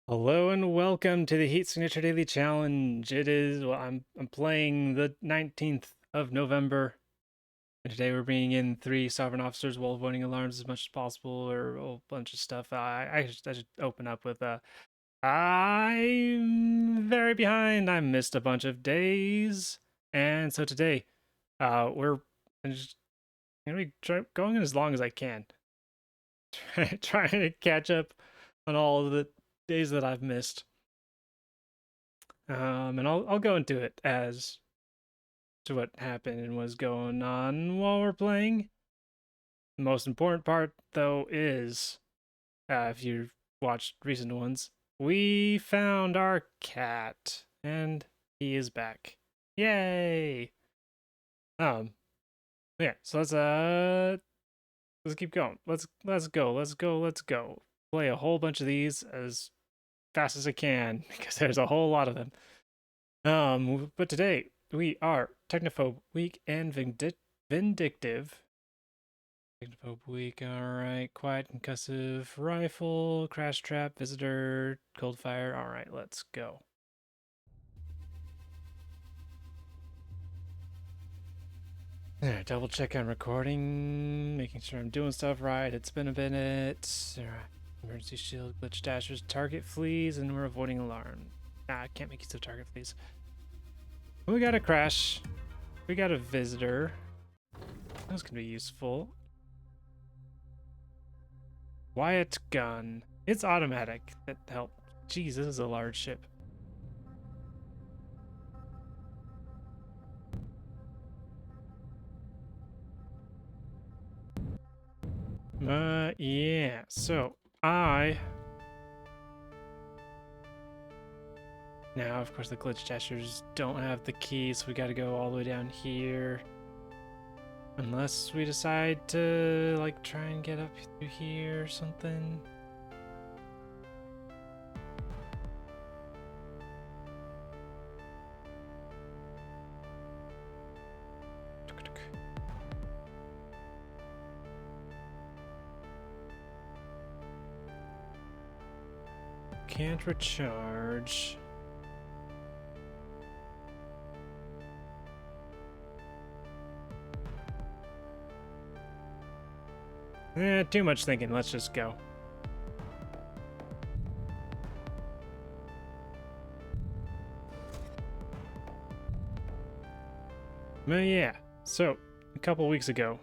Hello and welcome to the Heat Signature Daily Challenge. I'm playing the 19th of November, and today we're bringing in 3 sovereign officers while avoiding alarms as much as possible, or a whole bunch of stuff. I should open up with I'm very behind. I missed a bunch of days, and so today, we're just gonna be going as long as I can, trying to catch up on all of the days that I've missed. And I'll go into it as to what happened and was going on while we're playing. The most important part, though, is if you've watched recent ones, we found our cat, and he is back. Yay! Um, yeah. So let's keep going. Let's go. Play a whole bunch of these as fast as I can because there's a whole lot of them. But today we are Technophobe Week and Vindictive. Technophobe Week, alright. Quiet, Concussive, Rifle, Crash Trap, Visitor, Cold Fire. Alright, let's go. Alright, double check on recording, making sure I'm doing stuff right. It's been a minute. Alright. Emergency shield, glitch dashers, target fleas, and we're avoiding alarm. I can't make use of target fleas. We got a crash. We got a visitor. That's gonna be useful. Quiet gun. It's automatic. That helped. Jeez, this is a large ship. Yeah. So now, of course, the glitch testers don't have the key, so we got to go all the way down here. Unless we decide to, like, try and get up through here or something. Can't recharge. Too much thinking. Let's just go. Yeah. So, a couple weeks ago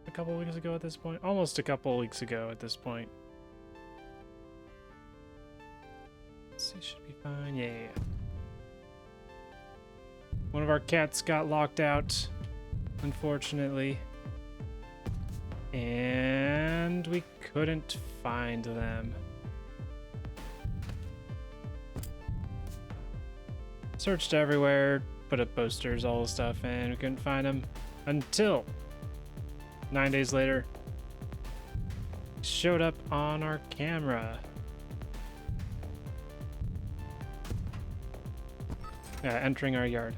at this point? Almost a couple weeks ago at this point. Let's see, should be fine. Yeah. One of our cats got locked out, unfortunately. And we couldn't find them. Searched everywhere, put up posters, all the stuff, and we couldn't find them until 9 days later. Showed up on our camera. Entering our yard.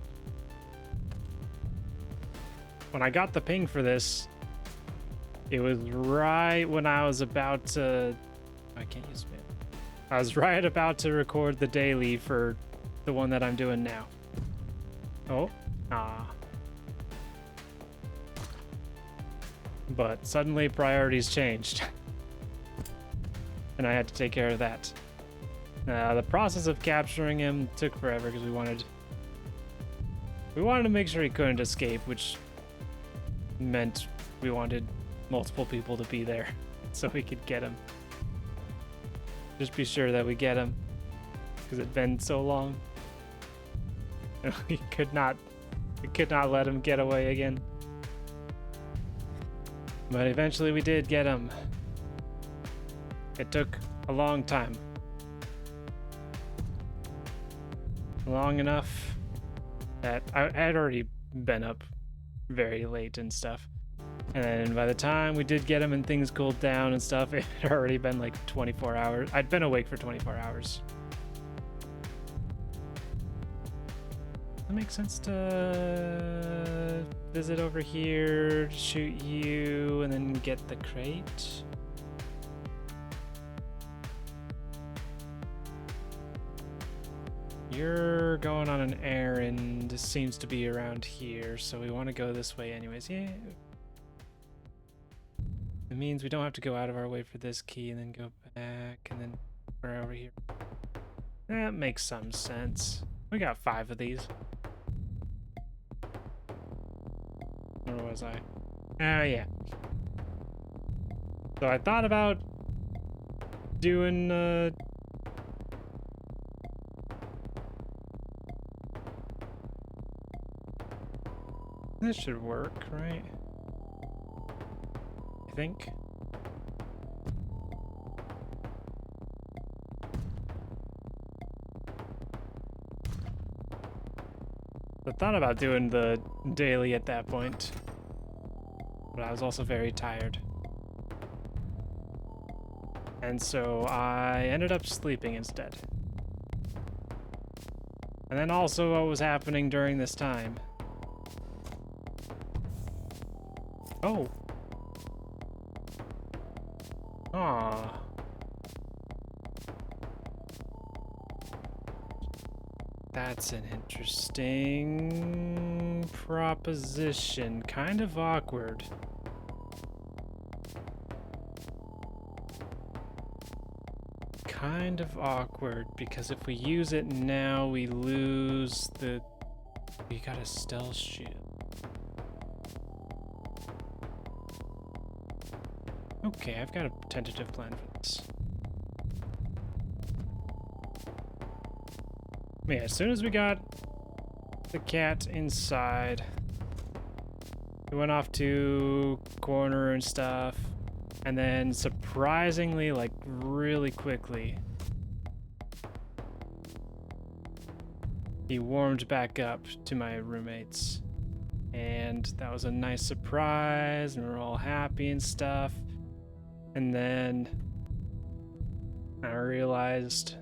When I got the ping for this, it was right when I was about to... I can't use it. I was right about to record the daily for the one that I'm doing now. Oh, but suddenly priorities changed. And I had to take care of that. The process of capturing him took forever because we wanted to make sure he couldn't escape, which meant we wanted multiple people to be there so we could get him. Just be sure that we get him because it'd been so long. We could not let him get away again. But eventually we did get him. It took a long time. Long enough that I had already been up very late and stuff. And then by the time we did get him and things cooled down and stuff, it had already been like 24 hours. I'd been awake for 24 hours. Does it make sense to visit over here, shoot you, and then get the crate? You're going on an errand. This seems to be around here, so we want to go this way anyways. Yeah. It means we don't have to go out of our way for this key and then go back and then we're over here. That makes some sense. We got 5 of these. Where was I? Yeah. So I thought about doing, this should work, right? I think. I thought about doing the daily at that point, but I was also very tired. And so I ended up sleeping instead. And then also what was happening during this time. Oh. Aw. That's an interesting proposition. Kind of awkward. Kind of awkward, because if we use it now, we lose the... We got a stealth shield. Okay, I've got a tentative plan for this. Yeah, as soon as we got the cat inside, we went off to corner and stuff, and then surprisingly, like really quickly, he warmed back up to my roommates, and that was a nice surprise, and we were all happy and stuff. And then I realized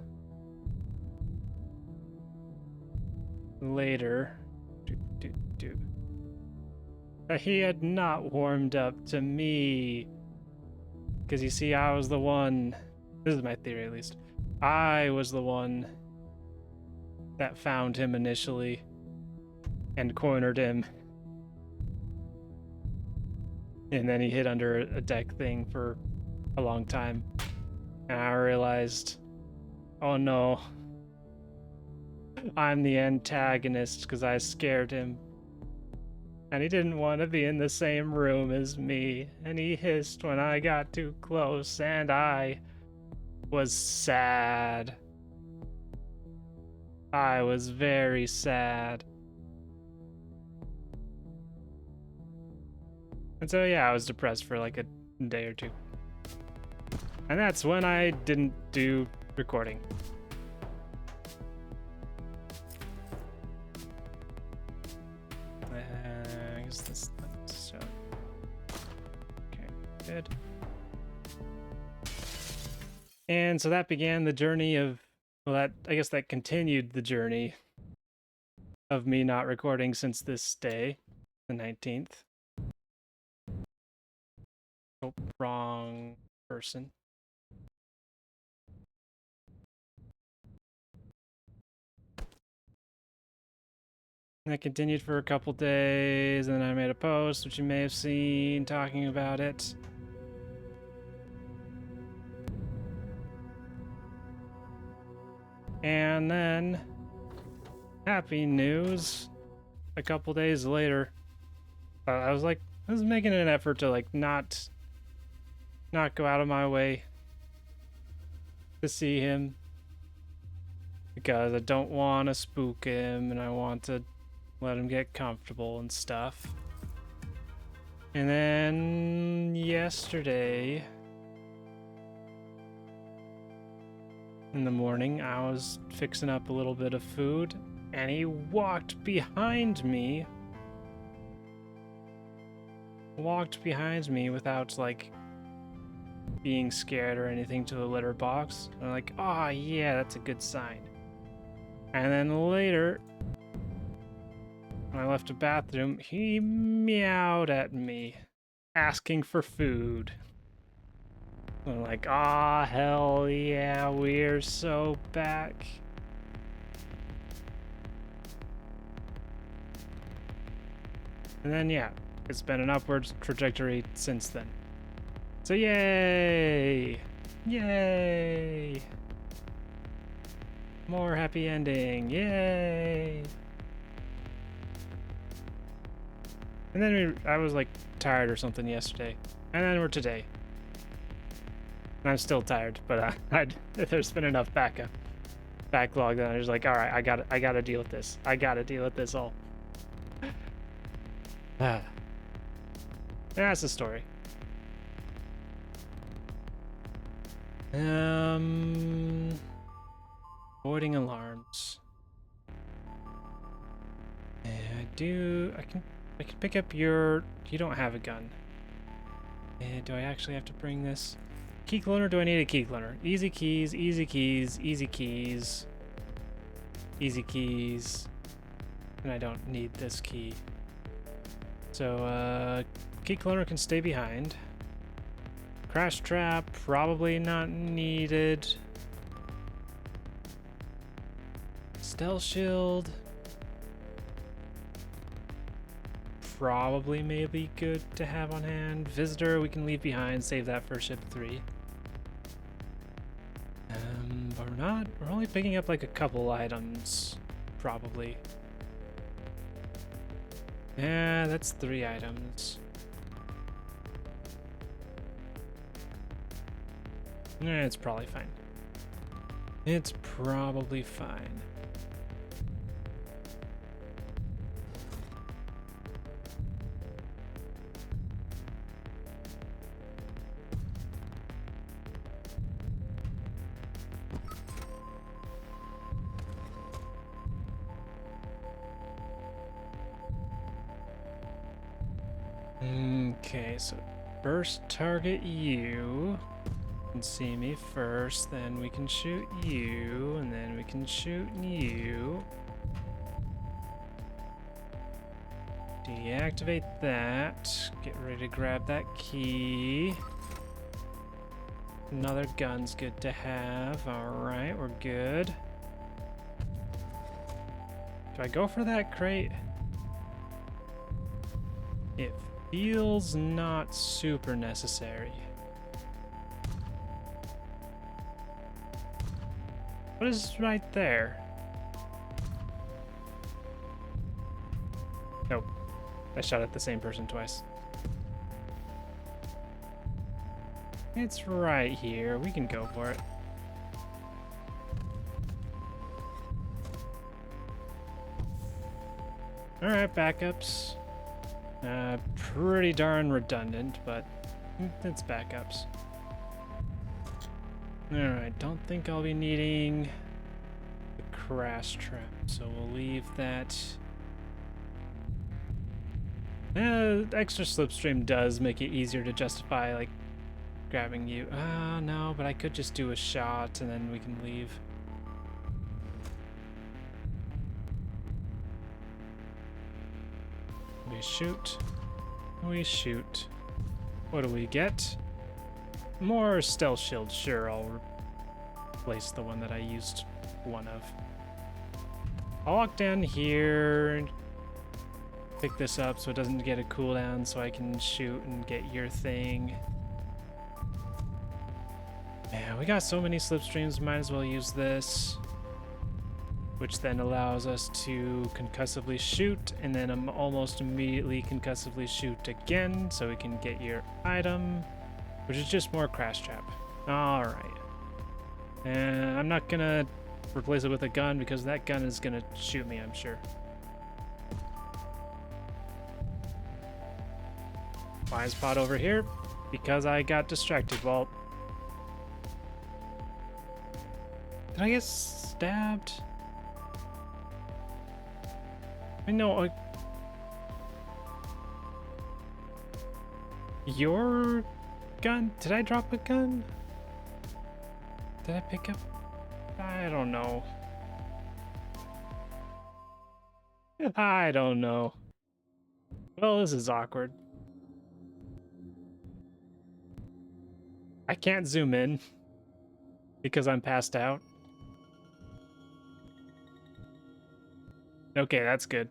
later that he had not warmed up to me. Because you see, I was the one, this is my theory at least, I was the one that found him initially and cornered him. And then he hid under a deck thing for a long time. And I realized, oh no, I'm the antagonist because I scared him. And he didn't want to be in the same room as me. And he hissed when I got too close, and I was sad. I was very sad. And so yeah, I was depressed for like a day or two. And that's when I didn't do recording. I guess this so okay, good. And so that began the journey of, well, that I guess that continued the journey of me not recording since this day, the 19th. Oh, wrong person. That continued for a couple days, and then I made a post, which you may have seen, talking about it. And then, happy news, a couple days later, I was making an effort to like not go out of my way to see him, because I don't want to spook him, and I want to let him get comfortable and stuff. And then yesterday in the morning, I was fixing up a little bit of food, and he walked behind me. Without like being scared or anything, to the litter box. I'm like, oh yeah, that's a good sign. And then later, when I left the bathroom, he meowed at me, asking for food. I'm like, ah, hell yeah, we're so back. And then, yeah, it's been an upward trajectory since then. So, yay! Yay! More happy ending, yay! And then I was like tired or something yesterday. And then we're today. And I'm still tired, but there's been enough backlog that I was like, all right, I gotta deal with this. I gotta deal with this all. That's the story. Avoiding alarms. I can pick up your... You don't have a gun. Do I actually have to bring this? Key cloner? Do I need a key cloner? Easy keys, easy keys, easy keys. Easy keys. And I don't need this key. So, key cloner can stay behind. Crash trap, probably not needed. Stealth shield. Probably maybe good to have on hand. Visitor we can leave behind, save that for ship 3. But we're only picking up like a couple items, probably. Yeah, that's 3 items. It's probably fine. It's probably fine. Okay, so first target you. You can see me first, then we can shoot you, and then we can shoot you. Deactivate that. Get ready to grab that key. Another gun's good to have. Alright, we're good. Do I go for that crate? It feels not super necessary. What is right there? Nope. I shot at the same person twice. It's right here. We can go for it. Alright, backups. Pretty darn redundant, but it's backups. Alright, don't think I'll be needing the crash trap, so we'll leave that. Extra slipstream does make it easier to justify, like, grabbing you. No, but I could just do a shot and then we can leave. We shoot. We shoot. What do we get? More stealth shield. Sure, I'll replace the one that I used one of. I'll walk down here and pick this up so it doesn't get a cooldown so I can shoot and get your thing. Yeah, we got so many slipstreams, might as well use this. Which then allows us to concussively shoot, and then almost immediately concussively shoot again, so we can get your item, which is just more crash trap. Alright. And I'm not gonna replace it with a gun, because that gun is gonna shoot me, I'm sure. Blind spot over here, because I got distracted. Well, did I get stabbed? I know. Your gun? Did I drop a gun? Did I pick up? I don't know. I don't know. Well, this is awkward. I can't zoom in because I'm passed out. Okay, that's good.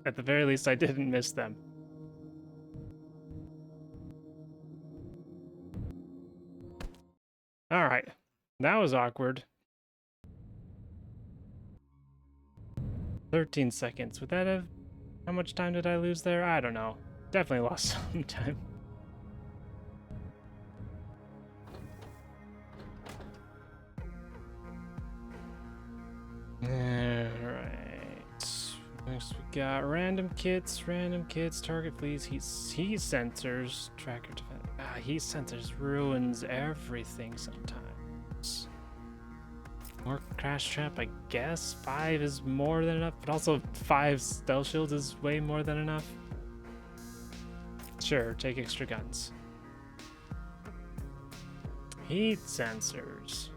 At the very least, I didn't miss them. That was awkward. 13 seconds. Would that have... How much time did I lose there? I don't know. Definitely lost some time. Alright. Next we got random kits, target fleas, heat sensors, tracker defense. Heat sensors ruins everything sometimes. More crash trap, I guess. 5 is more than enough, but also 5 stealth shields is way more than enough. Sure, take extra guns. Heat sensors.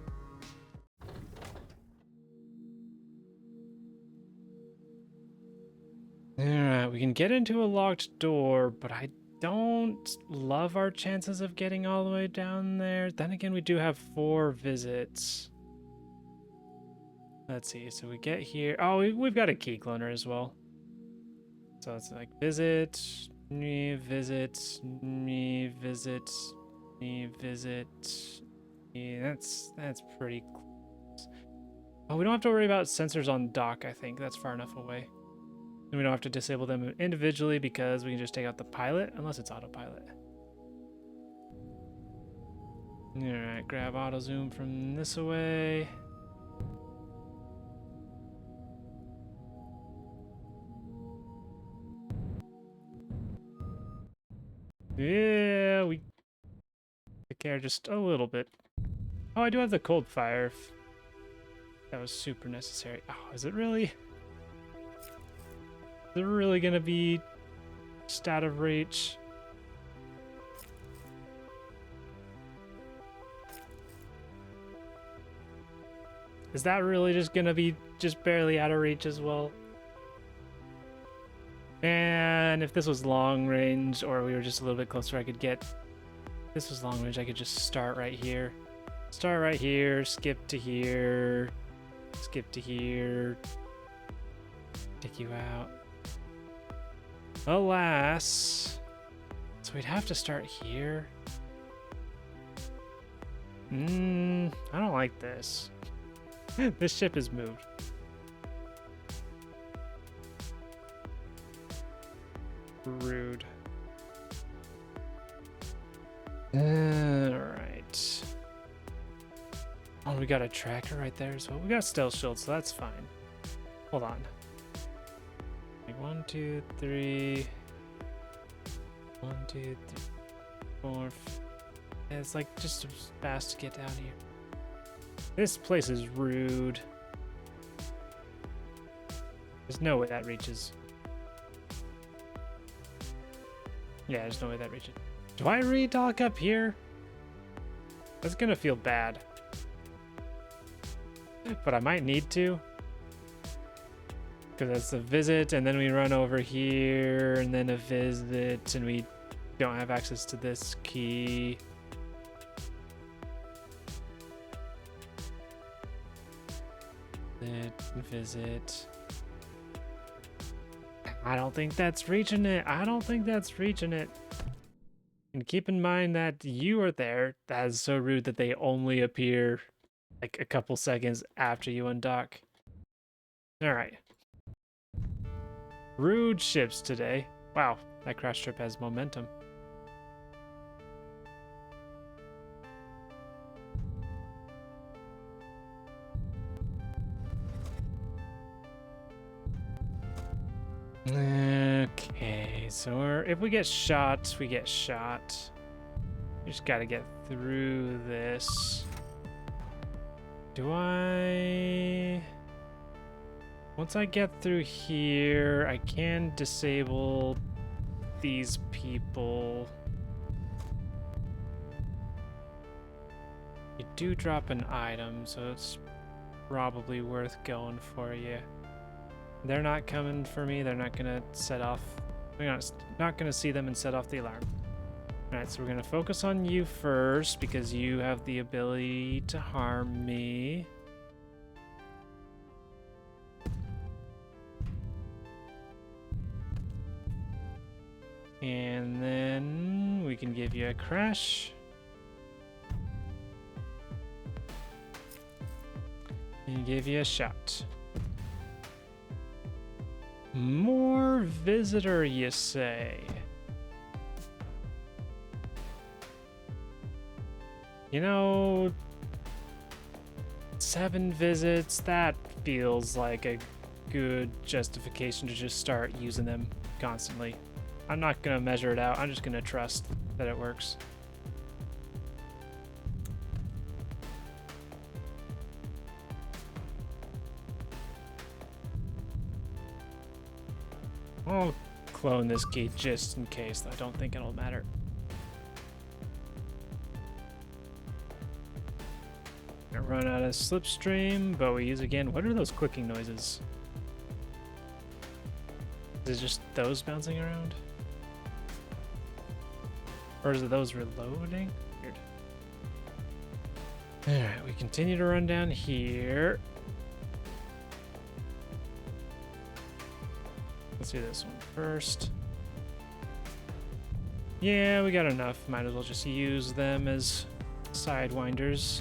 Alright, we can get into a locked door, but I don't love our chances of getting all the way down there. Then again, we do have 4 visits. Let's see, so we get here. Oh, we've got a key cloner as well. So it's like visit, me visit, me visit, me visit. Yeah, that's pretty close. Oh, we don't have to worry about sensors on dock, I think. That's far enough away. And we don't have to disable them individually because we can just take out the pilot, unless it's autopilot. Alright, grab auto zoom from this away. Yeah, we took care just a little bit. Oh, I do have the cold fire. That was super necessary. Oh, is it really? Is it really gonna be just out of reach? Is that really just gonna be just barely out of reach as well? And if this was long range, or we were just a little bit closer, I could get... If this was long range, I could just start right here. Start right here, skip to here, skip to here, take you out. Alas, so we'd have to start here. I don't like this. This ship has moved. Rude. Alright. Oh, we got a tracker right there as well. We got stealth shield, so that's fine. Hold on. Like 1, 2, 3. 1, 2, 3, 4. Yeah, it's like just fast to get down here. This place is rude. There's no way that reaches. Yeah, there's no way that reaches. Do I redock up here? That's gonna feel bad. But I might need to. Because that's a visit, and then we run over here, and then a visit, and we don't have access to this key. Visit. I don't think that's reaching it. I don't think that's reaching it. And keep in mind that you are there. That is so rude that they only appear like a couple seconds after you undock. Alright. Rude ships today. Wow, that crash trip has momentum. Okay, so if we get shot, we get shot. We just gotta get through this. Do I... Once I get through here, I can disable these people. You do drop an item, so it's probably worth going for you. They're not coming for me. They're not gonna set off. We're not gonna see them and set off the alarm. All right, so we're gonna focus on you first because you have the ability to harm me. And then we can give you a crash. and give you a shot. More visitor, you say? You know, 7 visits, that feels like a good justification to just start using them constantly. I'm not gonna measure it out, I'm just gonna trust that it works. I'll clone this key just in case, though I don't think it'll matter. I run out of slipstream, but we use again. What are those clicking noises? Is it just those bouncing around? Or is it those reloading? Weird. Alright, we continue to run down here. Let's do this one first. Yeah, we got enough. Might as well just use them as sidewinders.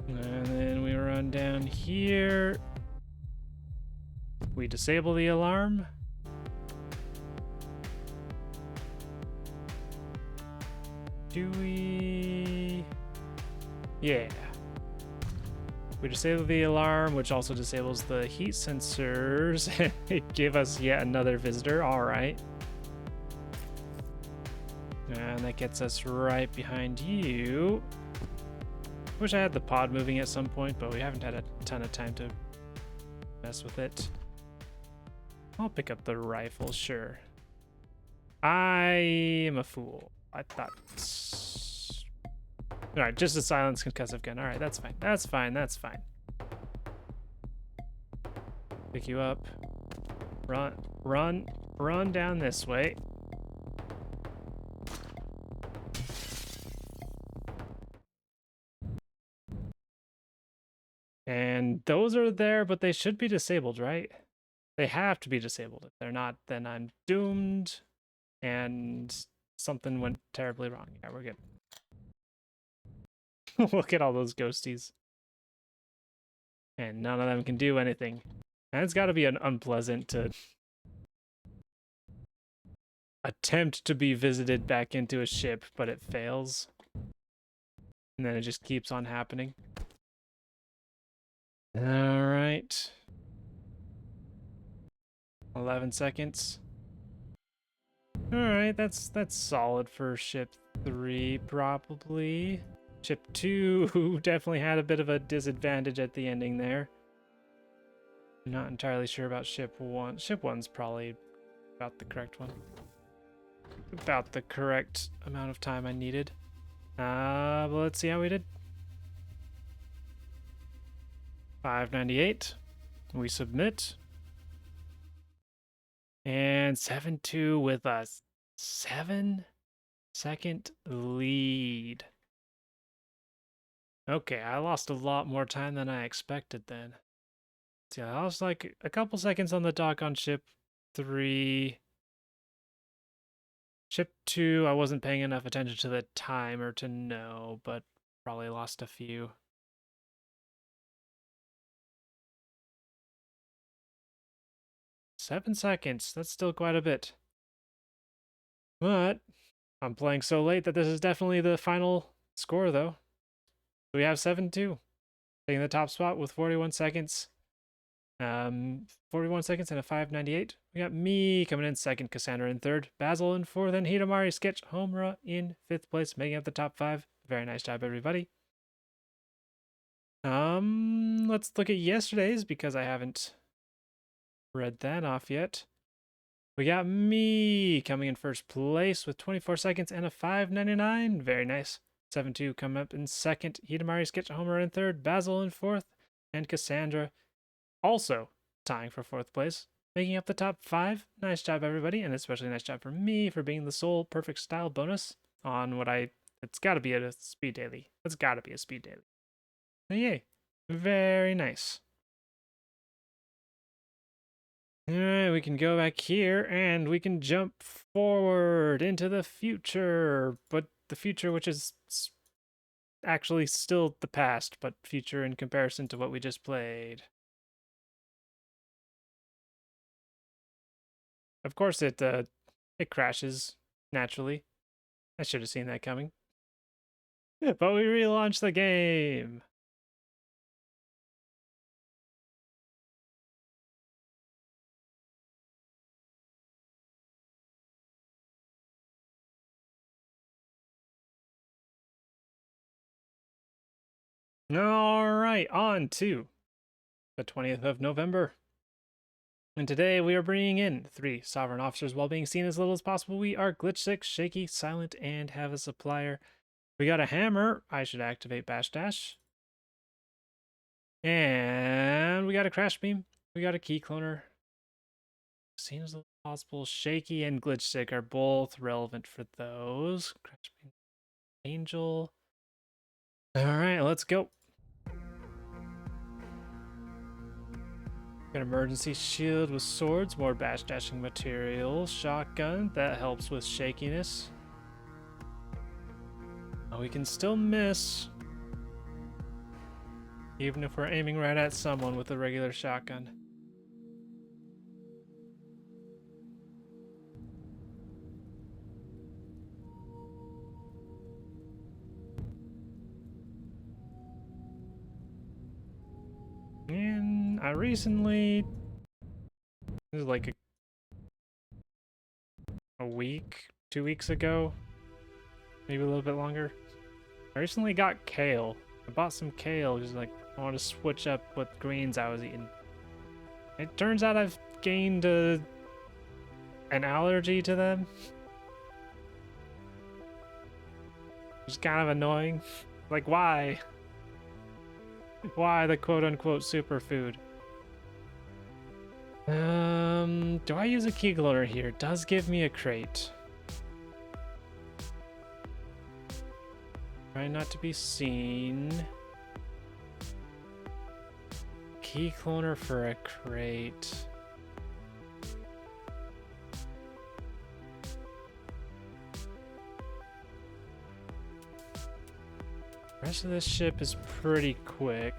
And then we run down here. We disable the alarm. Do we? Yeah. We disable the alarm, which also disables the heat sensors. It gave us yet another visitor. All right. And that gets us right behind you. Wish I had the pod moving at some point, but we haven't had a ton of time to mess with it. I'll pick up the rifle, sure. I am a fool. I thought... Alright, just a silenced concussive gun. Alright, that's fine. That's fine, that's fine. Pick you up. Run down this way. And those are there, but they should be disabled, right? They have to be disabled. If they're not, then I'm doomed. And something went terribly wrong. Yeah, we're good. Look at all those ghosties. And none of them can do anything. And it's got to be an unpleasant to attempt to be visited back into a ship, but it fails. And then it just keeps on happening. All right. 11 seconds. All right, that's solid for ship 3, probably. Ship 2 definitely had a bit of a disadvantage at the ending there. I'm not entirely sure about ship 1. Ship 1's probably about the correct one. About the correct amount of time I needed. But let's see how we did. 598. We submit. And 7-2 with a 7-second lead. Okay, I lost a lot more time than I expected then. See, I lost like a couple seconds on the dock on ship 3. Ship 2, I wasn't paying enough attention to the timer to know, but probably lost a few. Seven seconds, that's still quite a bit. But I'm playing so late that this is definitely the final score, though. We have 7-2, taking the top spot with 41 seconds. 41 seconds and a 598. We got me coming in second, Cassandra in third, Basil in fourth, and Hidamari Sketch Homura in fifth place, making up the top 5. Very nice job, everybody. Let's look at yesterday's because I haven't read that off yet. We got me coming in first place with 24 seconds and a 599. Very nice. 7-2 coming up in second, Hidamari Sketch Homura in third, Basil in fourth, and Cassandra also tying for fourth place, making up the top 5. Nice job, everybody, and especially nice job for me for being the sole perfect style bonus on what it's got to be a speed daily. It's got to be a speed daily. So yay, very nice. Alright, we can go back here and we can jump forward into the future. But the future, which is actually still the past, but future in comparison to what we just played. Of course, it crashes naturally. I should have seen that coming. But we relaunched the game. All right, on to the 20th of November. And today we are bringing in 3 sovereign officers while being seen as little as possible. We are glitch sick, shaky, silent, and have a supplier. We got a hammer. I should activate bash dash. And we got a crash beam. We got a key cloner. Seen as little as possible. Shaky and glitch sick are both relevant for those. Crash beam. Angel. All right, let's go. Got emergency shield with swords, more bash dashing material, shotgun, that helps with shakiness. Oh, we can still miss. Even if we're aiming right at someone with a regular shotgun. And I recently, this is like a week, 2 weeks ago, maybe a little bit longer. I recently got kale. I bought some kale just like I want to switch up what greens I was eating. It turns out I've gained an allergy to them. It's kind of annoying. Like, why? Why the quote-unquote superfood? Do I use a key cloner here? It does give me a crate. Try not to be seen. Key cloner for a crate. The rest of this ship is pretty quick.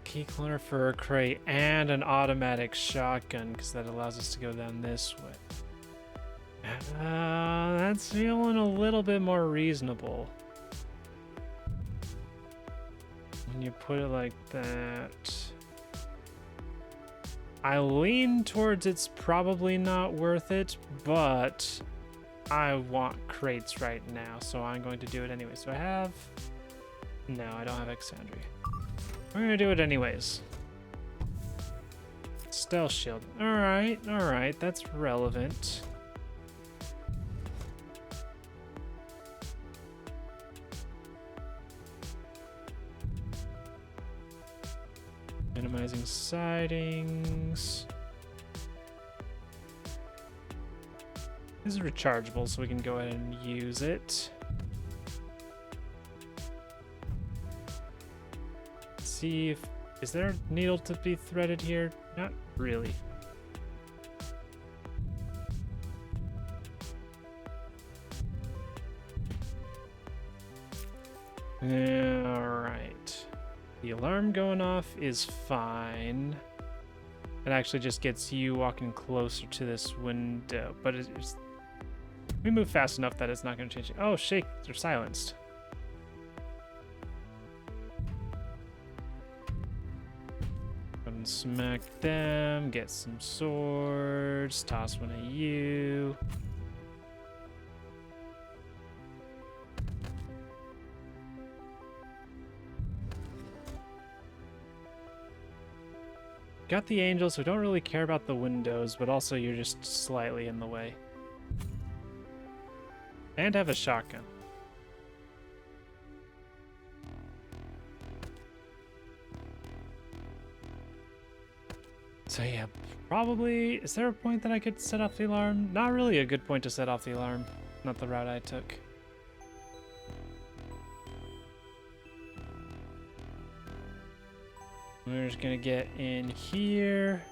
Key cloner for a crate and an automatic shotgun because that allows us to go down this way. That's feeling a little bit more reasonable. When you put it like that. I lean towards it's probably not worth it, but I want crates right now, so I'm going to do it anyway. So I have... No, I don't have Exandria. I'm going to do it anyways. Stealth shield. Alright, that's relevant. Minimizing sightings. This is rechargeable, so we can go ahead and use it. Let's see if... Is there a needle to be threaded here? Not really. Alright. The alarm going off is fine. It actually just gets you walking closer to this window, but it's... We move fast enough that it's not going to change it. Oh, shake! They're silenced. Go and smack them, get some swords, toss one at you. Got the angels, so we don't really care about the windows, but also you're just slightly in the way. And have a shotgun. So yeah, probably... Is there a point that I could set off the alarm? Not really a good point to set off the alarm. Not the route I took. We're just gonna get in here.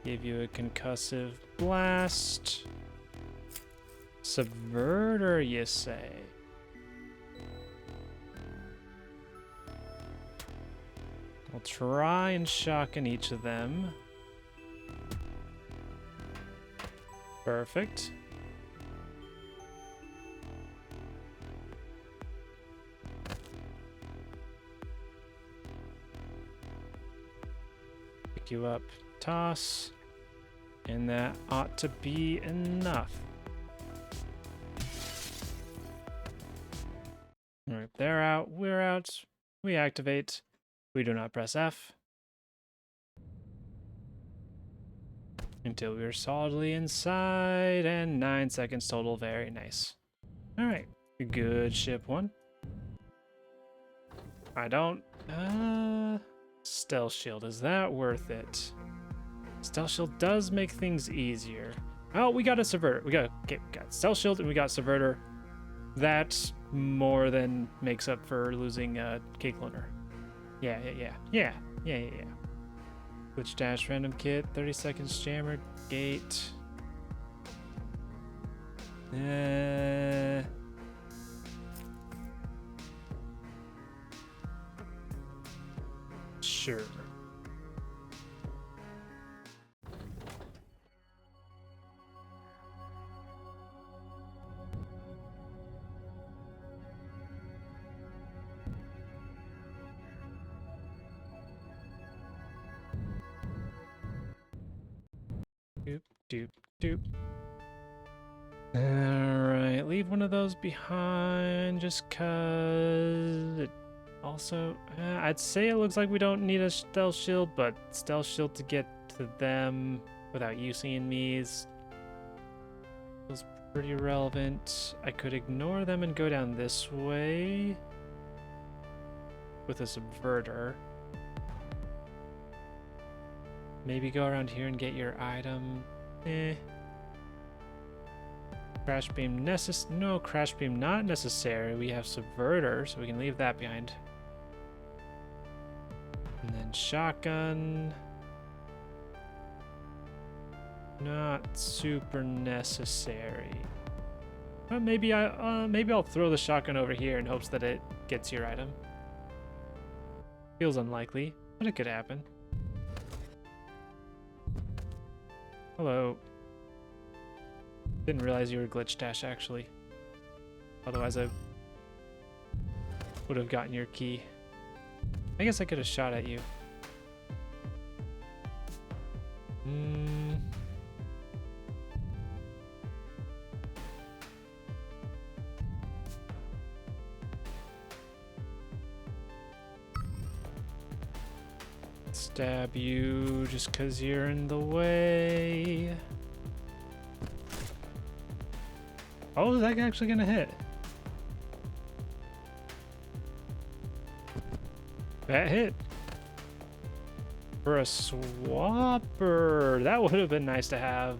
Give you a concussive blast. Subverter, you say? I'll try and shotgun each of them. Perfect. Pick you up, toss, and that ought to be enough. All right, they're out, we're out. We activate. We do not press F until we're solidly inside, and 9 seconds total. Very nice. All right, good ship one. I don't. Stealth shield, is that worth it? Stealth shield does make things easier. Oh, we got a subverter. We got stealth shield and we got subverter. That more than makes up for losing cake cloner. Yeah. Glitch dash random kit, 30 seconds jammer gate. Sure. Doop. Alright, leave one of those behind just cause it also, I'd say it looks like we don't need a stealth shield, but stealth shield to get to them without you seeing me is feels pretty relevant. I could ignore them and go down this way with a subverter. Maybe go around here and get your item. Crash beam no, crash beam not necessary. We have subverter, so we can leave that behind. And then shotgun. Not super necessary. But maybe I'll throw the shotgun over here in hopes that it gets your item. Feels unlikely, but it could happen. Hello. Didn't realize you were glitch dash actually. Otherwise I would have gotten your key. I guess I could have shot at you. Stab you just 'cause you're in the way. Oh, is that actually gonna hit? That hit. For a swapper. That would have been nice to have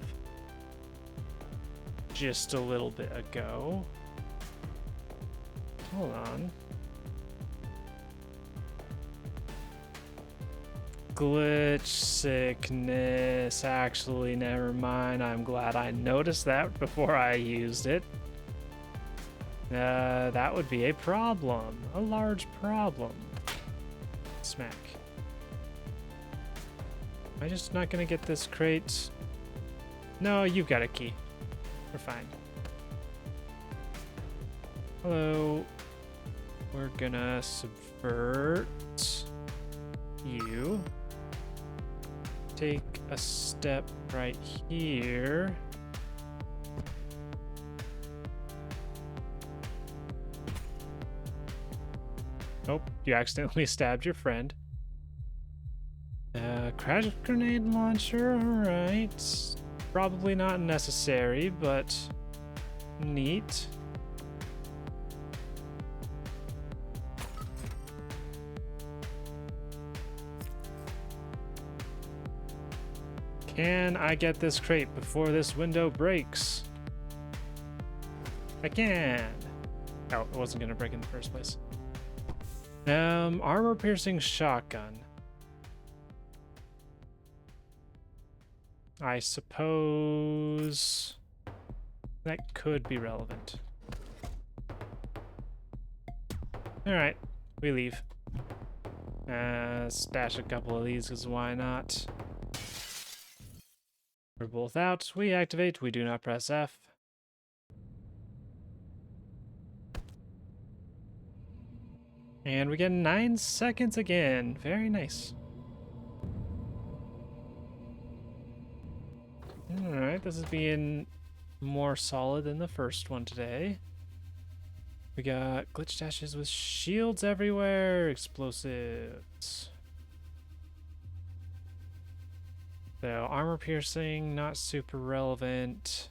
just a little bit ago. Hold on. Glitch sickness. Actually, never mind. I'm glad I noticed that before I used it. That would be a problem. A large problem. Smack. Am I just not gonna get this crate? No, you've got a key. We're fine. Hello. We're gonna subvert you. Take a step right here. Nope, you accidentally stabbed your friend. Crash grenade launcher, alright. Probably not necessary, but neat. Can I get this crate before this window breaks? I can. Oh, it wasn't gonna break in the first place. Armor piercing shotgun. I suppose that could be relevant. Alright, we leave. Stash a couple of these, because why not? We're both out. We activate. We do not press F. And we get 9 seconds again. Very nice. Alright, this is being more solid than the first one today. We got glitch dashes with shields everywhere. Explosives. So, armor piercing, not super relevant.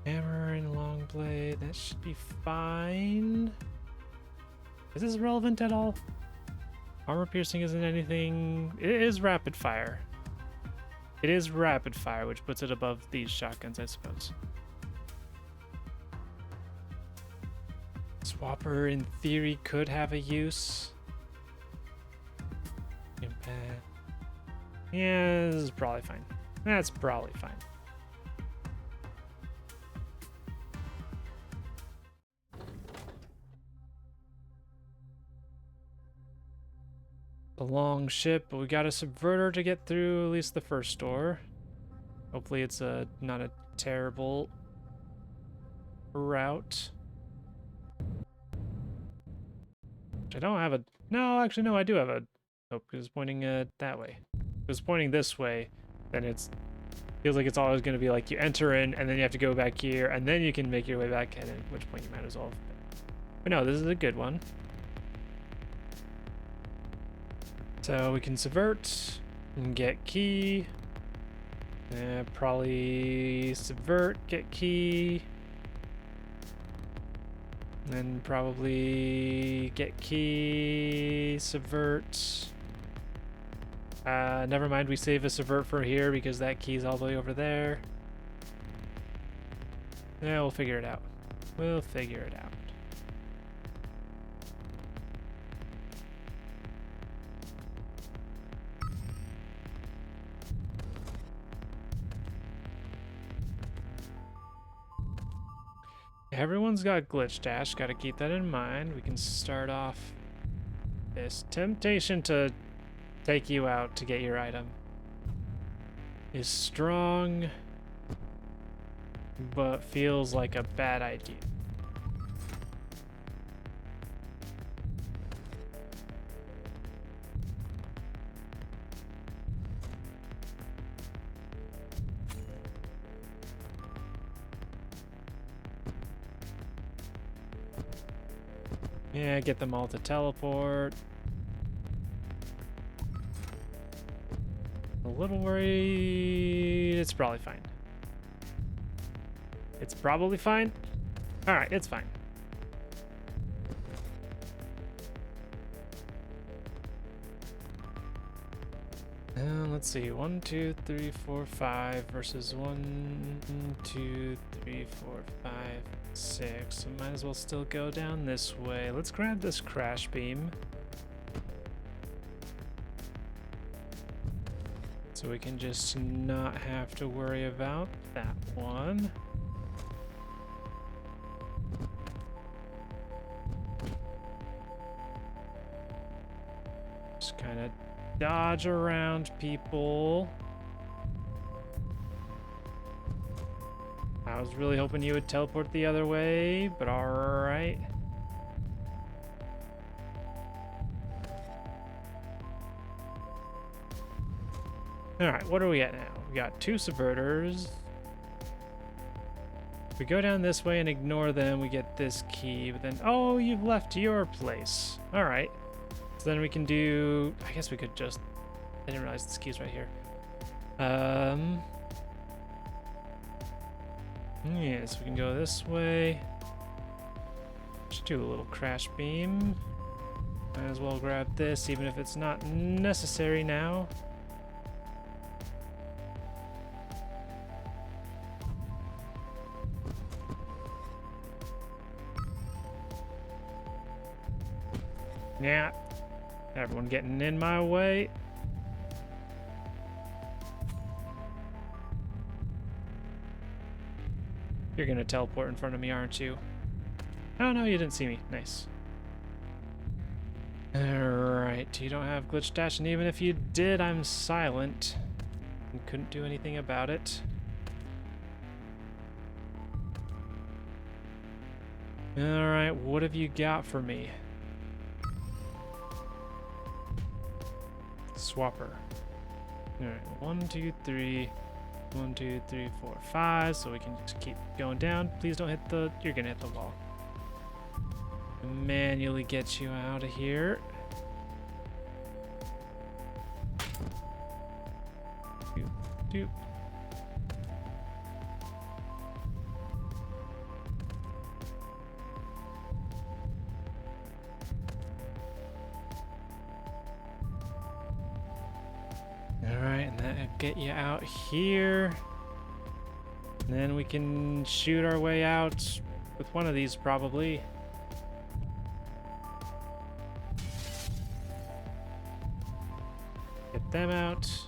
Hammer and long blade, that should be fine. Is this relevant at all? Armor piercing isn't anything. It is rapid fire. It is rapid fire, which puts it above these shotguns, I suppose. Swapper, in theory, could have a use. Impact. Yeah, this is probably fine. That's probably fine. A long ship, but we got a subverter to get through at least the first door. Hopefully it's not a terrible route. I don't have a... No, actually, no, I do have a... Oh, because it's pointing that way. If it's pointing this way, then it's... Feels like it's always going to be like you enter in, and then you have to go back here, and then you can make your way back in, at which point you might as well... But no, this is a good one. So we can subvert, and get key. Probably subvert, get key. Then probably get key, subvert. Never mind, we save a subvert for here because that key's all the way over there. Yeah, we'll figure it out. We'll figure it out. Everyone's got glitch dash, gotta keep that in mind. We can start off this temptation to take you out to get your item is strong, but feels like a bad idea. Yeah, get them all to teleport. A little worried. It's probably fine. It's probably fine. All right, it's fine. Let's see. 1, 2, 3, 4, 5 versus 1, 2, 3, 4, 5, 6. So might as well still go down this way. Let's grab this crash beam. So we can just not have to worry about that one. Just kind of dodge around people. I was really hoping you would teleport the other way, but alright. Alright, what are we at now? We got 2 subverters. If we go down this way and ignore them, we get this key, but then... Oh, you've left your place. Alright. So then we can do... I guess we could just... I didn't realize this key's right here. Yes, we can go this way. Should do a little crash beam. Might as well grab this, even if it's not necessary now. Yeah. Everyone getting in my way. You're gonna teleport in front of me, aren't you? Oh no, you didn't see me. Nice. Alright, you don't have glitch dash, and even if you did, I'm silent. And couldn't do anything about it. Alright, what have you got for me? Swapper. Alright, 1, 2, 3. 1, 2, 3, 4, 5. So we can just keep going down. Please don't hit the... You're gonna hit the wall. Manually get you out of here. Doop, doop. Alright, and that'll get you out here. And then we can shoot our way out with one of these, probably. Get them out.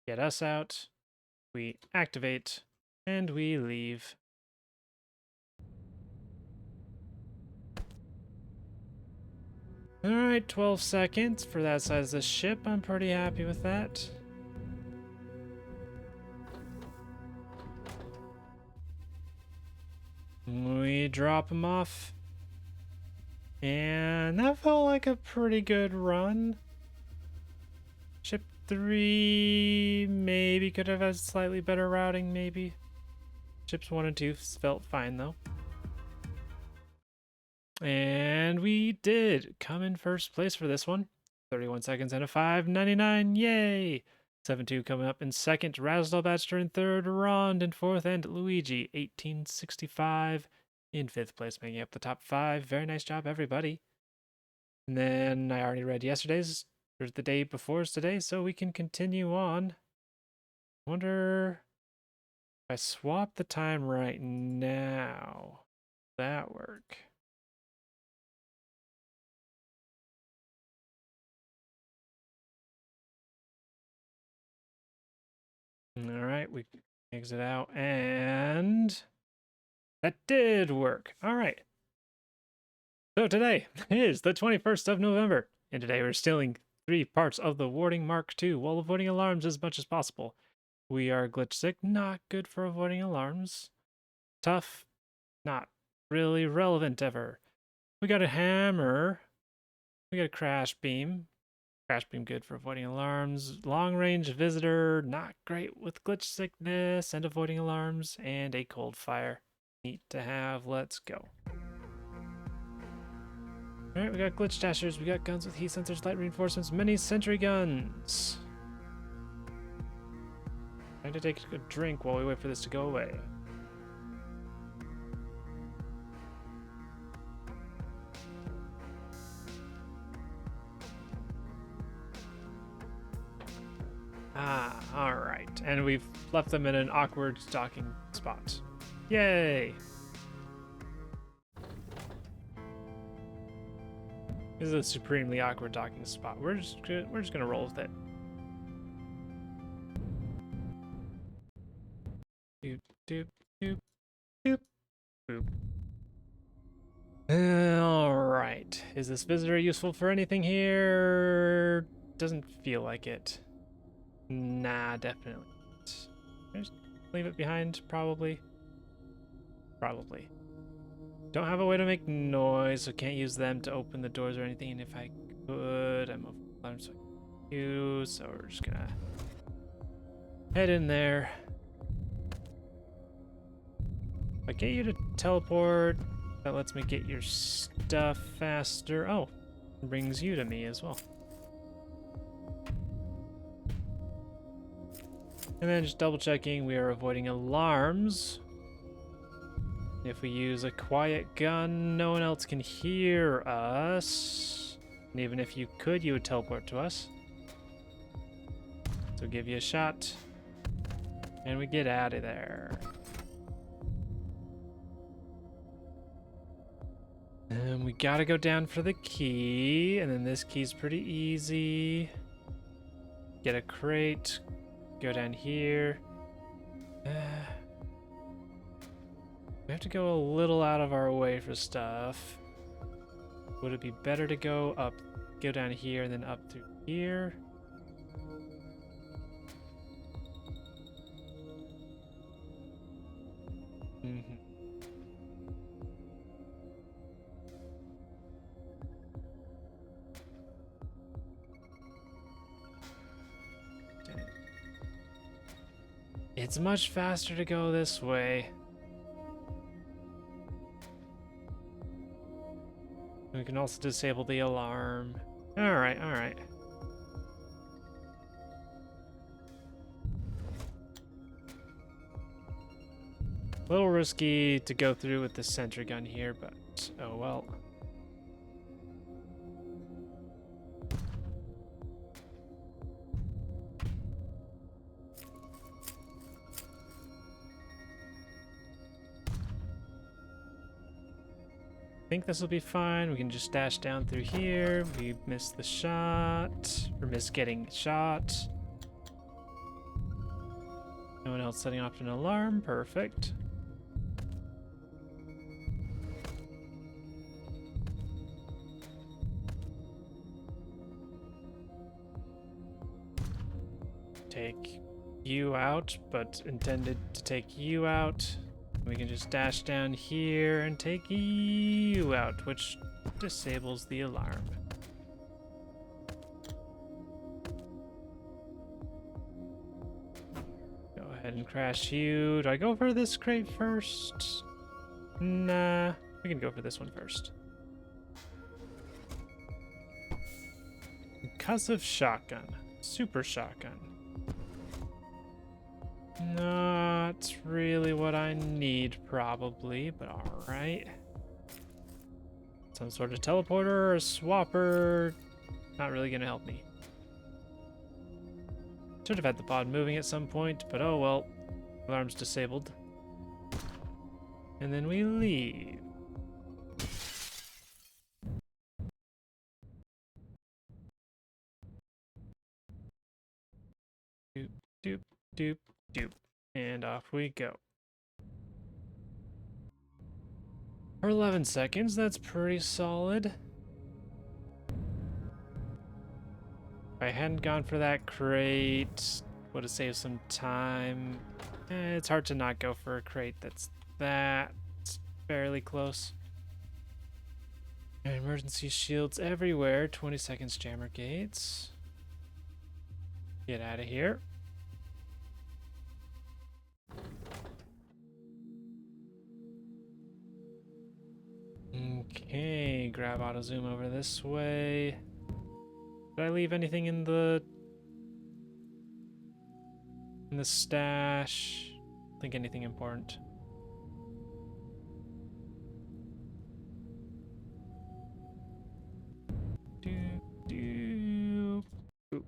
Get us out. We activate. And we leave. Alright, 12 seconds for that size of ship. I'm pretty happy with that. We drop them off. And that felt like a pretty good run. Ship 3 maybe could have had slightly better routing, maybe. Ships 1 and 2 felt fine, though. And we did come in first place for this one. 31 seconds and a 5.99. Yay! 7-2 coming up in second. Razzlebadster in third. Rond in fourth. And Luigi, 1865 in fifth place, making up the top 5. Very nice job, everybody. And then I already read yesterday's, or the day before's today, so we can continue on. Wonder if I swap the time right now, will that work? All right, we exit out, and that did work. All right. So today is the 21st of November, and today we're stealing 3 parts of the warding Mark II while avoiding alarms as much as possible. We are glitch sick, not good for avoiding alarms. Tough, not really relevant ever. We got a hammer. We got a crash beam. Crash beam good for avoiding alarms. Long range visitor, not great with glitch sickness and avoiding alarms. And a cold fire. Neat to have. Let's go. Alright, we got glitch dashers. We got guns with heat sensors, light reinforcements, many sentry guns. Trying to take a drink while we wait for this to go away. Ah, alright. And we've left them in an awkward docking spot. Yay! This is a supremely awkward docking spot. We're just gonna roll with it. Doop, doop, doop, doop, boop. Alright. Is this visitor useful for anything here? Doesn't feel like it. Nah, definitely not. Just leave it behind, probably. Probably. Don't have a way to make noise, so can't use them to open the doors or anything. And if I could, I'm so confused, so we're just gonna head in there. If I get you to teleport, that lets me get your stuff faster. Oh, brings you to me as well. And then just double checking, we are avoiding alarms. If we use a quiet gun, no one else can hear us. And even if you could, you would teleport to us. So give you a shot. And we get out of there. And we gotta go down for the key. And then this key's pretty easy. Get a crate. Go down here. We have to go a little out of our way for stuff. Would it be better to go down here and then up through here? Mm-hmm. It's much faster to go this way. We can also disable the alarm. Alright, alright. A little risky to go through with the sentry gun here, but oh well. I think this will be fine. We can just dash down through here. We missed the shot, or missed getting shot. No one else setting off an alarm. Perfect. Take you out, but intended to take you out. We can just dash down here and take you out, which disables the alarm. Go ahead and crash you. Do I go for this crate first? Nah, we can go for this one first. Concussive shotgun. Super shotgun. Not really what I need, probably, but alright. Some sort of teleporter or a swapper. Not really gonna help me. Should have had the pod moving at some point, but oh well. Alarm's disabled. And then we leave. Doop, doop, doop, doop. And off we go. For 11 seconds, that's pretty solid. If I hadn't gone for that crate, would have saved some time. It's hard to not go for a crate that's fairly close. Emergency shields everywhere. 20 seconds jammer gates. Get out of here. Okay, grab auto zoom over this way. Did I leave anything in the stash? Don't think anything important. Boop,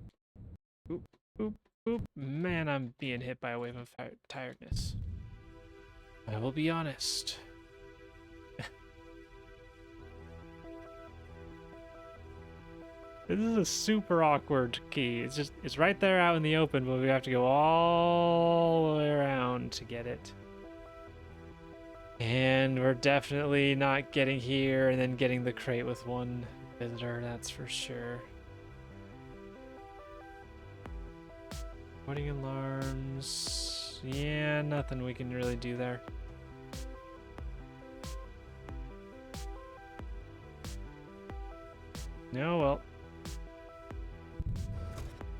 boop, boop, boop. Man, I'm being hit by a wave of tiredness. I will be honest. This is a super awkward key. It's right there out in the open, but we have to go all the way around to get it. And we're definitely not getting here and then getting the crate with one visitor, that's for sure. Warning alarms. Yeah, nothing we can really do there. No, well.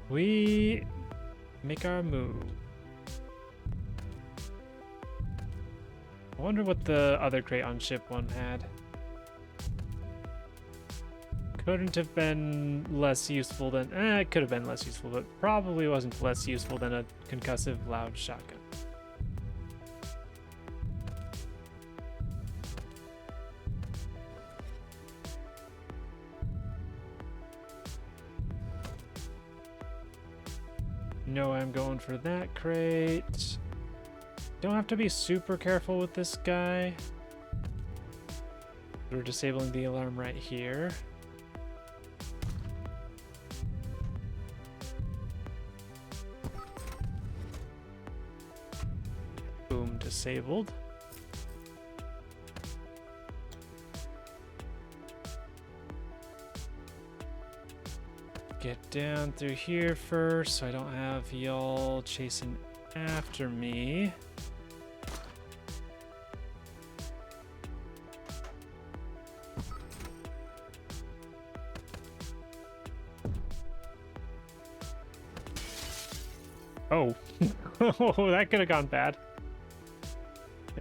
We make our move. I wonder what the other crate on ship one had. Couldn't have been less useful than... it could have been less useful, but probably wasn't less useful than a concussive loud shotgun. No, I'm going for that crate. Don't have to be super careful with this guy. We're disabling the alarm right here. Boom, disabled. get down through here first so I don't have y'all chasing after me. Oh, oh, that could have gone bad.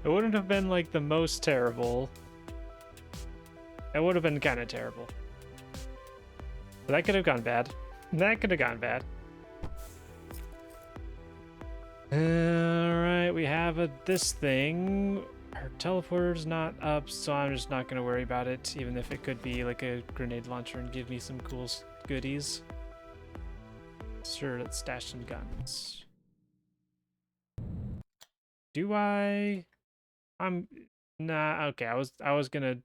It wouldn't have been like the most terrible. It would have been kind of terrible. But that could have gone bad. That could have gone bad. Alright, we have this thing. Our teleporter's not up, so I'm just not going to worry about it, even if it could be like a grenade launcher and give me some cool goodies. Sure, let's stash some guns. Do I? Nah, okay, I was gonna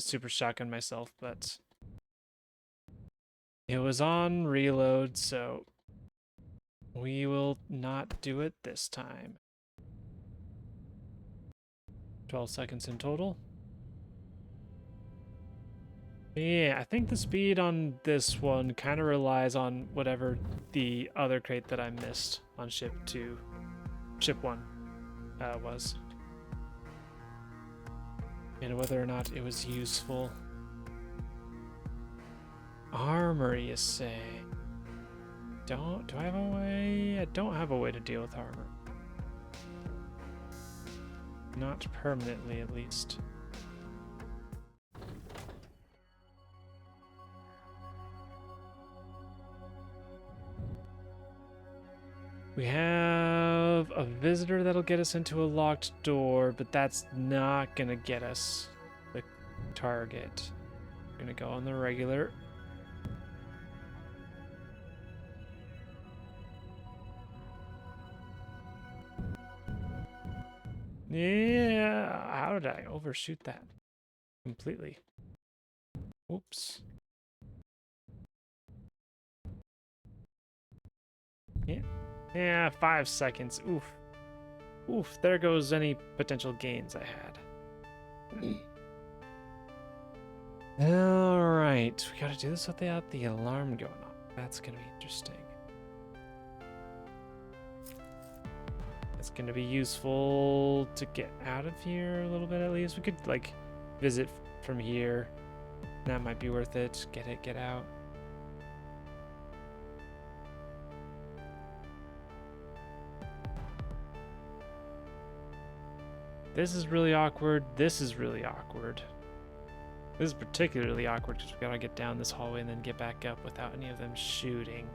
super shotgun myself, but it was on reload, so we will not do it this time. 12 seconds in total. Yeah, I think the speed on this one kind of relies on whatever the other crate that I missed on ship 1 was. And whether or not it was useful. Armor, you say? Do I have a way? I don't have a way to deal with armor. Not permanently, at least. We have a visitor that'll get us into a locked door, but that's not gonna get us the target. We're gonna go on the regular. Yeah, how did I overshoot that completely? Oops. Yeah, 5 seconds. Oof. Oof, there goes any potential gains I had. Alright, we gotta do this without the alarm going on. That's gonna be interesting. It's gonna be useful to get out of here a little bit at least. We could, like, visit from here. That might be worth it. Get out. This is really awkward. This is really awkward. This is particularly awkward because we gotta get down this hallway and then get back up without any of them shooting.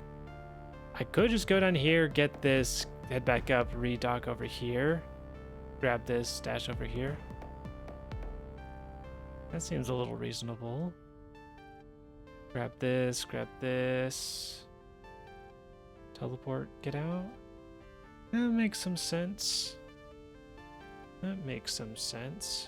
I could just go down here, get this, head back up, redock over here, grab this, stash over here. That seems a little reasonable. Grab this, teleport, get out. That makes some sense. That makes some sense.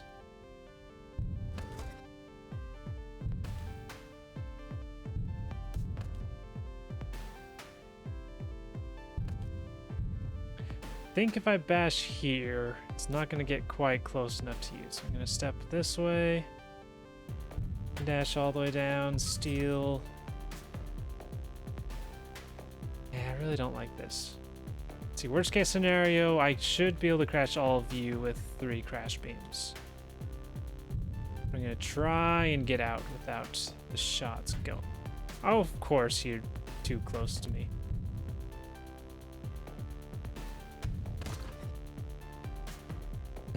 I think if I bash here, it's not going to get quite close enough to you. So I'm going to step this way, dash all the way down, steal. Yeah, I really don't like this. Let's see, worst case scenario, I should be able to crash all of you with 3 crash beams. I'm going to try and get out without the shots going. Oh, of course, you're too close to me.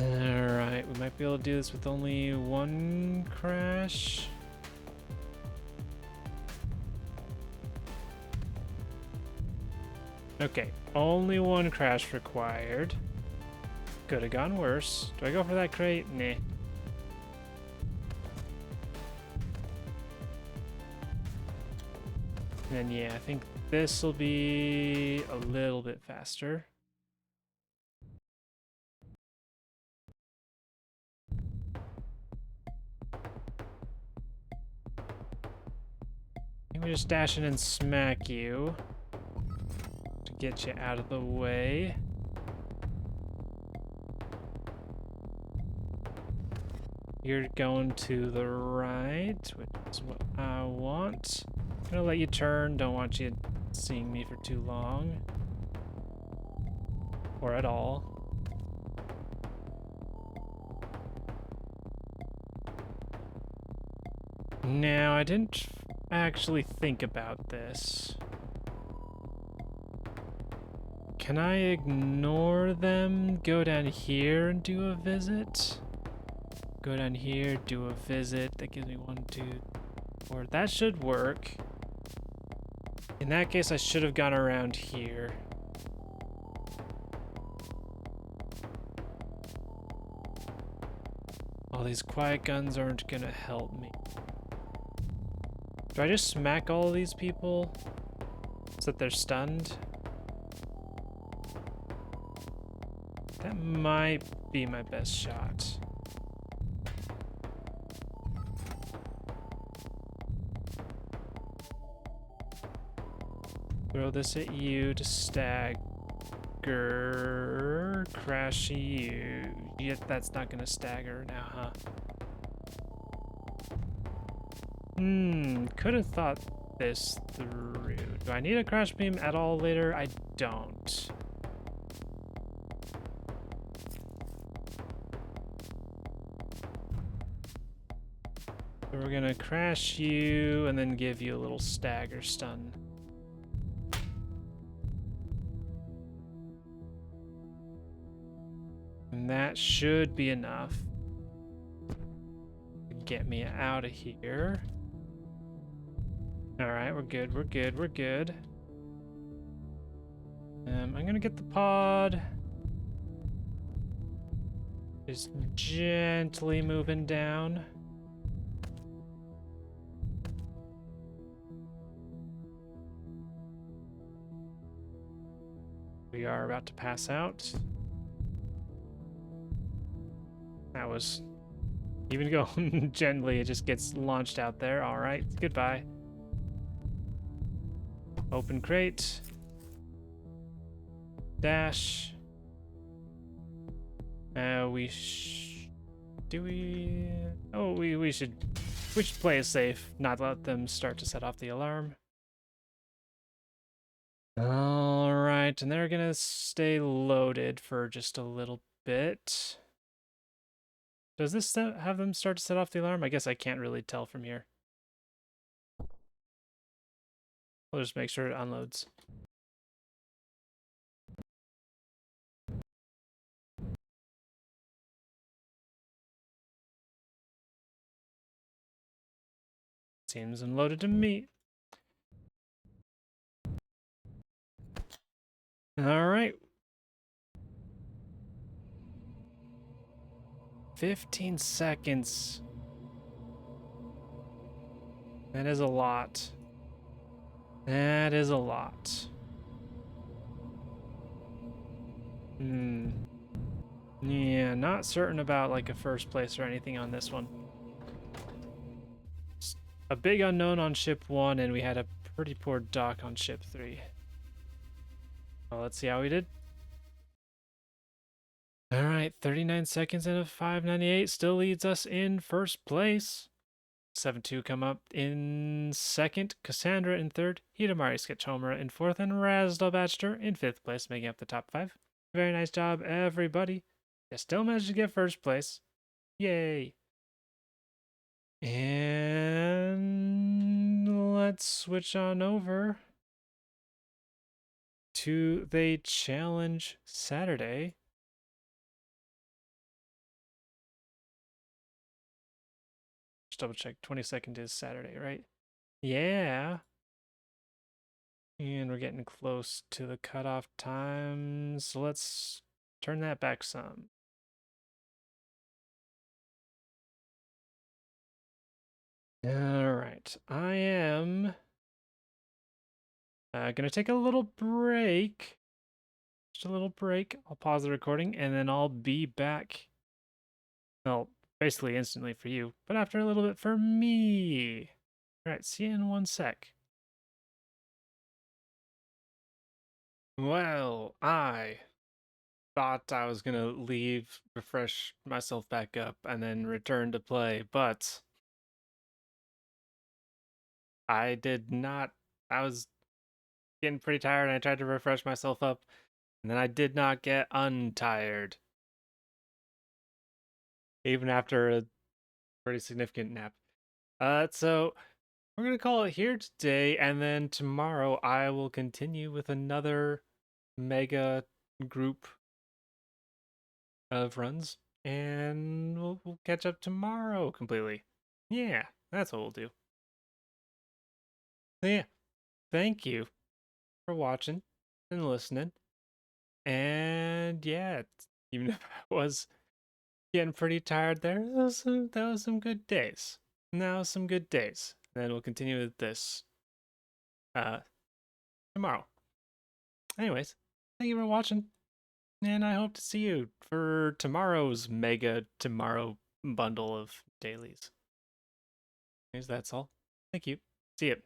Alright, we might be able to do this with only 1 crash. Okay, only 1 crash required. Could have gone worse. Do I go for that crate? Nah. And then, yeah, I think this will be a little bit faster. I think we just dash in and smack you to get you out of the way. You're going to the right, which is what I want. Gonna let you turn. Don't want you seeing me for too long. Or at all. Now, I didn't actually think about this. Can I ignore them? Go down here and do a visit? Go down here, do a visit. That gives me 1, 2, 4. That should work. In that case, I should have gone around here. All these quiet guns aren't gonna help me. Do I just smack all these people so that they're stunned? That might be my best shot. Throw this at you to stagger. Crash you. Yet that's not gonna stagger now, huh? Could have thought this through. Do I need a crash beam at all later? I don't. So we're gonna crash you and then give you a little stagger stun. And that should be enough to get me out of here. Alright, we're good, we're good, we're good. I'm gonna get the pod. Just gently moving down. We are about to pass out. That was... Even going gently, it just gets launched out there. Alright, goodbye. Open crate. Dash. We should play it safe, not let them start to set off the alarm. Alright, and they're gonna stay loaded for just a little bit. Does this have them start to set off the alarm? I guess I can't really tell from here. We'll just make sure it unloads. Seems unloaded to me. Alright. 15 seconds. That is a lot. That is a lot. Yeah, not certain about like a first place or anything on this one. It's a big unknown on ship 1, and we had a pretty poor dock on ship 3. Well, let's see how we did. Alright, 39 seconds and a 598 still leads us in first place. 7-2 come up in second, Cassandra in third, Hidamari Sketchhomera in fourth, and Razdal Batchter in fifth place, making up the top 5. Very nice job, everybody. You still managed to get first place. Yay. And let's switch on over to the challenge Saturday. Just double check. 22nd is Saturday, right? Yeah. And we're getting close to the cutoff time, so let's turn that back some. All right, I am gonna take a little break. Just a little break. I'll pause the recording and then I'll be back. Well, basically instantly for you, but after a little bit for me. All right, see you in 1 sec. Well, I thought I was gonna leave, refresh myself back up, and then return to play, but I did not. I was getting pretty tired and I tried to refresh myself up, and then I did not get untired. Even after a pretty significant nap. So we're gonna call it here today, and then tomorrow I will continue with another mega group of runs, and we'll catch up tomorrow completely. Yeah, that's what we'll do. So yeah, thank you for watching and listening. And yeah, even if I was getting pretty tired there, that was some good days. Now some good days. Then we'll continue with this uh tomorrow. Anyways, thank you for watching, and I hope to see you for tomorrow's mega tomorrow bundle of dailies. Anyways, that's all. Thank you. See you.